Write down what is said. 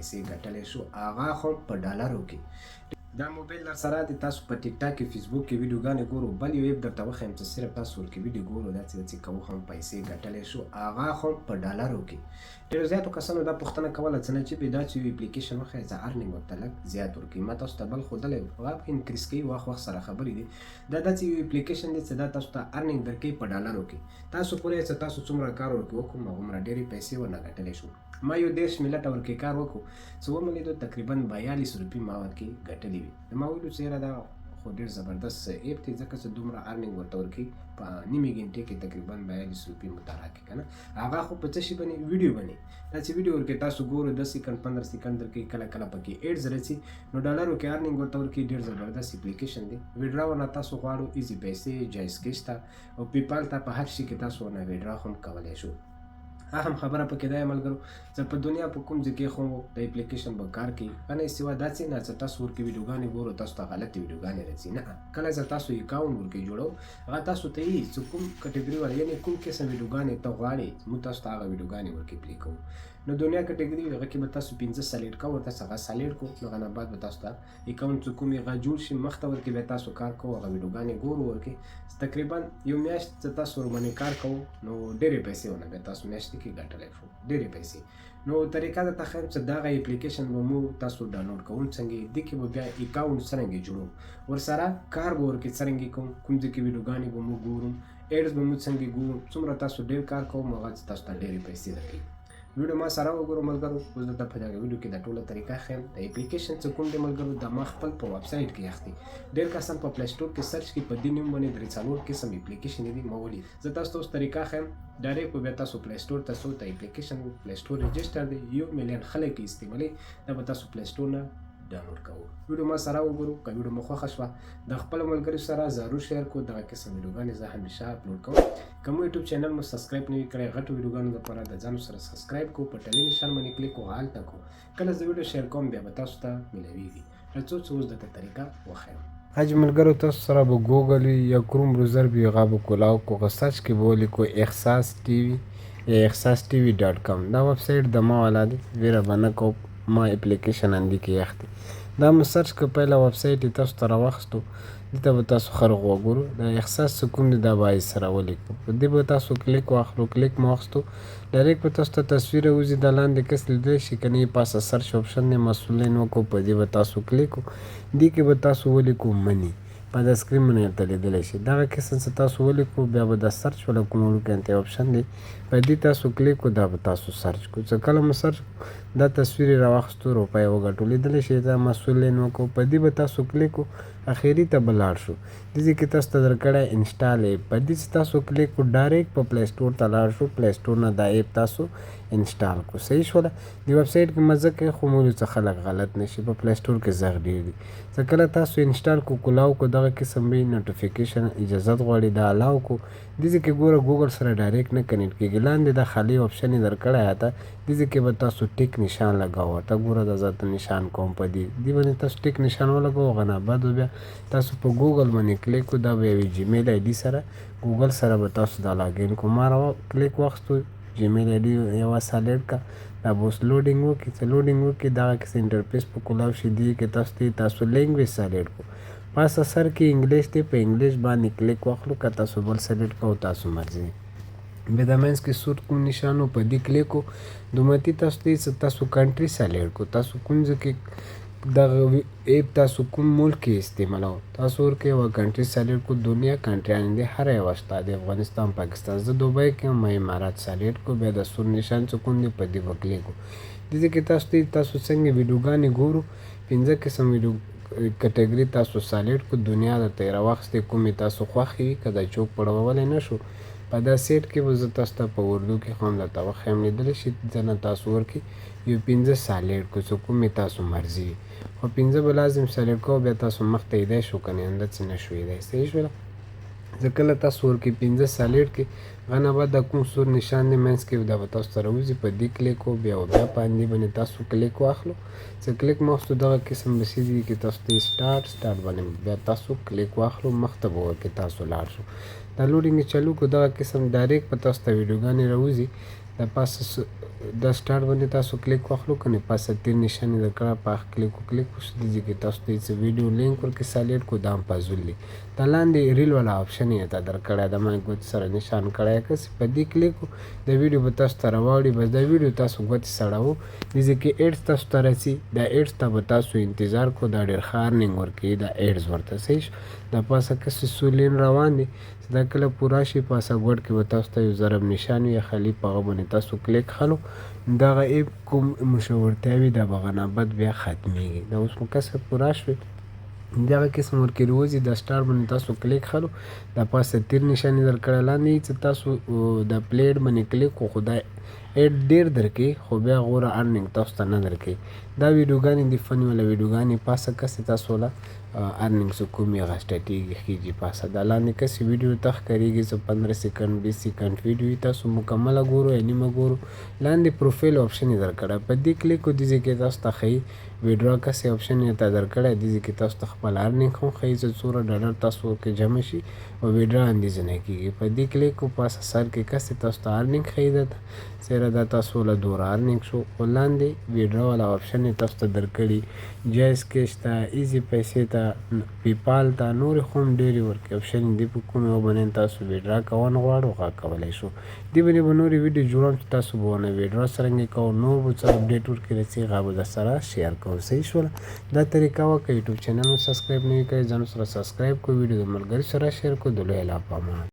پیسې ګټلی شو، هغه هم په ډالرو کې. دا موبایل در سره دی، تاسو په ټیک ټاک کې فیسبوک کې ویډیوګانې ګورو. بل یو ایپ درته وښیم چې صرف تاسو ورکې ویډیو ګورو، داسې کوو هم پیسې ګټلی شو، هغه هم په ډالرو کې. ډېرو زیاتو کسانو دا پوښتنه کوله څه نه چې دا چې یو اپلیکیشن وښیه چې ارنینګ ورته لږ زیات ورکوي. ما تاسو ته بل ښودلی و، هغه انکریز کوي، وخت سره خبرې دي. دا داسې یو اپلیکیشن دی چې دا تاسو ته ارنینګ درکوي په ډالرو کې. تاسو پورې چې تاسو څومره کار ورکې وکړو هغومره ډېرې پیسې ورنه ګټلی شو. ما یو 10 منټه ورکې کار وکړو چې ومې لیدو تقریبا 42 روپۍ ما ورکې ګټلې وي. ما ویلو چې یاره دا خو ډېر زبردست ایپ دی، ځکه چې دومره ارنینګ ورته ورکوي په نیمې ګنټې کې تقریبا 42 روپۍ مو ته راکړي که نه. هغه خو په څه شي باندې ویډیو باندې، دا چې ویډیو ورکوي تاسو ګورو 10 سیکنډ 15 سیکنډ درکوي، کله کله پکې ایډز راځي، نو ډالرو کې ارنینګ ورته ورکوي. ډېر زبردست اپلیکیشن دی. ویډرا ورنه تاسو غواړو ایزي پیسې، جایز کیش ته او پیپال ته، په هر شي کې تاسو ورنه ویډرا هم کولی شو. اهم خبره پکې دا ملګرو چې په دنیا په کوم ځای کې خو د اپلیکیشن به کار کوي که نه، سوا داسې نه چې تاسو ورکې ویډیوګانې ګورو تاسو ته غلطې ویډیوګانې راځي. نه، کله چې تاسو اکاونټ ورکې جوړو هغه تاسو ته یي چې کوم کټګري والا، یعنې کوم قسم ویډیوګانې ته غواړئ موږ تاسو ته هغه ویډیوګانې ورکې پلی کوو. نو دنیا کټګري هغه کې به تاسو 15 سلیکټ کوو، تاسو هغه سلیکټ کړو، نو هغه نه بعد به تاسو ته اکاونټ چې کوم هغه جوړ شي مخته ورکې بیا تاسو کار کوو، هغه ویډیوګانې ګورو ورکې. تقریبا یو میاشت چې تاسو ورباندې کار کوو نو ډېرې پیسې ونه بیا تاسو میاشتې کې ګټلی شو، ډېرې پیسې. نو طریقه درته ښیم چې دغه اپلیکیشن به مو تاسو ډاونلوډ کوو څنګه، دې کې به بیا اکاونټ څرنګه جوړو، ورسره کار به ورکې څرنګه کوو، کوم ځای کې ویډیوګانې به مو ګورو، ایډز به مو څنګه ګورو، څومره تاسو ډېر کار کوو هغه تاسو ته ډېرې پیسې درکوي. ویډیو ما سره وګورو ملګرو. اوس درته په دغه ویډیو کې دا ټوله طریقه ښیم. د اپلیکیشن چې کوم دی ملګرو دا ما خپل په ویب سایټ کې اخلي. ډېر کسان په پلی سټور کې سرچ کوي، په دې نوم باندې 3-4 قسم اپلیکیشن دي ما ولید. زه تاسو ته اوس طریقه ښیم. ډایرکټ به بیا تاسو پلی سټور ته څو ته اپلیکیشن پلی سټور رجسټر دی، 1 میلیون خلک یې استعمالوي، دا به تاسو پلی سټور نه ډاونلوډ کوو. ویډیو ما سره وګورو. که ویډیو مو خوښه شوه د خپلو ملګرو سره ضرور شیر کړو. دغه قسم ویډیوګانې زه همیشه اپلوډ کوم. که مو یوټیوب چینل مو سبسکرایب نه وي کړی، غټو ویډیوګانو لپاره د ځانو سره سبسکرایب کړو، په ټلې نشان باندې کلیک کړو، هلته کړو. کله زه ویډیو شیر کوم بیا به تاسو ته میلاویږي. راځو چې اوس درته طریقه وښیم. حاجی ملګرو تاسو سره به ګوګل یا کروم براوزر وي، هغه به کولاو کو، هغه سرچ کې به ولیکو احساس ټي وي یا احساس.tv.com. دا ویب سایټ د ما والا دی، ویره به نه کوم، ما اپلیکیشن اندې کې اخلي. دا مو سرچ که پهله ویب سایټ یې تاسو ته راواخیستو، دلته به تاسو خرغ وګورو. دا احساس چې کوم دی دا باید سره ولیکو، په دې به تاسو کلیک واخلو. کلیک مو واخیستو ډایرکټ به تاسو ته تصویر راوځي، دا لاندې کس لیدلی شي که نه یې پاسه سرچ آپشن دی، مسؤلین وکړو، په دې به تاسو کلیک وکړو. دې کې به تاسو ولیکو منی، په دا سکرین باندې ورته لیدلی شي. دغه قسم چې تاسو ولیکو بیا به دا سرچ والا کوم وړوکی انتی آپشن دی، په دې تاسو کلیک کړو، دا به تاسو سرچ کړو. چې کله مو سرچ دا تصویر یې راواخیستو، روپۍ وګټو، لیدلی شي دا مسؤلین وکړو، په دې به تاسو کلیک کړو، اخري ته به لاړ شو. دې کې تاسو ته درکړی انسټال ایپ، په دې چې تاسو کلیک کړو ډایرکټ په پلی سټور ته لاړ شو، پلی سټور نه دا ایپ تاسو انسټال کړو. صحیح شوله. د ویب سایټ کې مزه کوي خو مولو څه خلک غلط نه شي، په پلی سټور کې غږ ډېر دي. چې کله تاسو انسټال کړو کولاو کړو، دغه قسم وي نوټیفیکیشن اجازت غواړي، دا الاو کړو. دې کې ګوره ګوګل سره ډایرکټ نه کنیکټ کېږي، لاندې دا خالي آپشن یې درکړی هته، دې کې به تاسو ټیک نشان لګاوه. ته ګوره دا زه ته نشان کوم په دې باندې تاسو ټیک نشان ولګوو. هغه نه بعد بیا تاسو په ګوګل باندې کلیک کړو، دا به یوې جیمیل آی ډي سره ګوګل سره به تاسو دا لاګین کړو. ما کلیک واخیستو، جیمیل آی ډي یوه سلیکټ کړه، دا به اوس لوډینګ وکړي. چې لوډینګ وکړي دغه کسې انټرفیس په کولاو شي، دې کې تاسو لینګویج سلیکټ کړو، پاسه سر کې انګلیش دی، په انګلیش باندې کلیک واخلو. که تاسو بل سلیکټ کوو تاسو مرضي. بیا د منځ کې سور کوم نشان و، په دې کلیک کړو. دومتي تاسو دی چې تاسو کنټري سلیکټ کړو، تاسو کوم ځای کې دغه ایپ تاسو کوم ملک کې استعمالوو، تاسو ورکې یوه کنټري سلیکټ کړو. دنیا کنټریانې دي، هر یوه شته دی، افغانستان، پاکستان. زه دوبۍ کې یم، ما امارات سلیکټ کړو. بیا د سور نشان چې کوم دی په دې به کلیک کړو. دې کې تاسو څنګه ویډیوګانې ګورو، 5 قسم ویډیو کټګري تاسو سلیکټ کړو. دنیا درته یې راواخیستې، کومې تاسو خوښې وي، که دا چوک پړولی نه شو. په دا سیټ کې به زه تاسو ته په اردو کې خو هم درته وښیم، لیدلی شي ځنه تاسو ورکې یو 5 سلیکټ کړو، چې کومې تاسو مرضي وي. خو 5 به لازم سلیکټ کوو، بیا تاسو مخ ته ایدی شو که نه همداسې نه شو ایدی. صحیح شوله. زه کله تاسو ورکې 5 سلیکټ کړې، هغه نه بعد دا کوم سور نشان دی منځ کې دا به تاسو ته راوځي، په دې کلیک کړو. بیا په همدې باندې تاسو کلیک واخلو. چې کلیک مو واخیستو دغه قسم به سیدي کې تاسو ته سټارټ باندې بیا تاسو کلیک واخلو، مخ ته به ورکې تاسو لاړ شو. دا لوډینګ یې چالو کړو، دغه قسم ډایرکټ په تاسو ته ویډیوګانې راوځي. د پاسه د سټارټ باندې تاسو کلیک واخلو کنه پاسه تیر نشانه درکړه په کلیک وشو د ځکه تاسو ته یې ویډیو لینک ورکې سلیکټ کو دام پازولې د لاندې ریل والا آپشن یې تا درکړه د ما ګوت سره نشان کړی کس په دې کلیک د ویډیو به تاسو ته راوړي بس د ویډیو تاسو ګوت سړاو د ځکه ایډز تاسو ته راځي د ایډز ته به تاسو انتظار کو دا ډیر خارننګ ورکې د ایډز ورته صحیح د پاسه کس سولین روان دي دا کله پورا شي پاسه ګوډ کې به تاسو ته یو ضرب نشان یا خلی په هغه باندې تاسو کلیک خلو دغه ایپ کوم مشورتیاوي د بغنا بعد بیا ختمیږي دا اوس مکسر پورا شوی دغه قسم ورکې روزي د سټار باندې تاسو کلیک خلو د پاسه تیر نشانې درکړه لاندې چې تاسو د پلیټ باندې کلیک کو خدای ایډ ډیر درکې خو بیا غوره ارننګ تاسو ته نه درکې دا ویډیوګانې د فني ولا ویډیوګانې پاسه کسې تاسو له ارننګ سو کومې غشټټیږي خېږي پاسه د لاندې کسې ویډیو ته ښکارېږي زه 15 سیکنډ 20 سیکنډ ویډیو تاسو مکمله ګورو یا نیمه ګورو لاندې پروفایل آپشن یې درکړی په دې کلیک کو دې ځای کې تاسو ته ښیي ویډرا کسې آپشن یې ته درکړی دې ځای کې تاسو ته خپل ارننګ هم ښیي چې څومره ډالر تاسو کې جمع شي او ویډرا اندازه نه کېږي په دې کلیک کو پاسه سر کې کسې تاسو ته ارننګ ښیي درته سره دا تاسو له دوره ارننګ شو او لاندې ویډرا والا آپشن یې تاسو ته درکړي جایز کیش ته ایزي پیسې ته پیپال ته نورې خو هم ډېرې ورکې آپشن دي په کومې وبنئ تاسو ویډرا کوه غواړو هغه کولی شو دې باندې به نورې ویډیو جوړوم چې تاسو به ونه ویډرا څرنګه کوو نور به څه اپډیټ ورکړي رسي هغه به درسره شیر کوم صحیح شوله دا طریقه وکړه یوټیوب چینل مو سبسکرایب نه وي کړی ځان سره سبسکرایب کړو ویډیو د ملګري سره شیر کړو د لوی الله په امان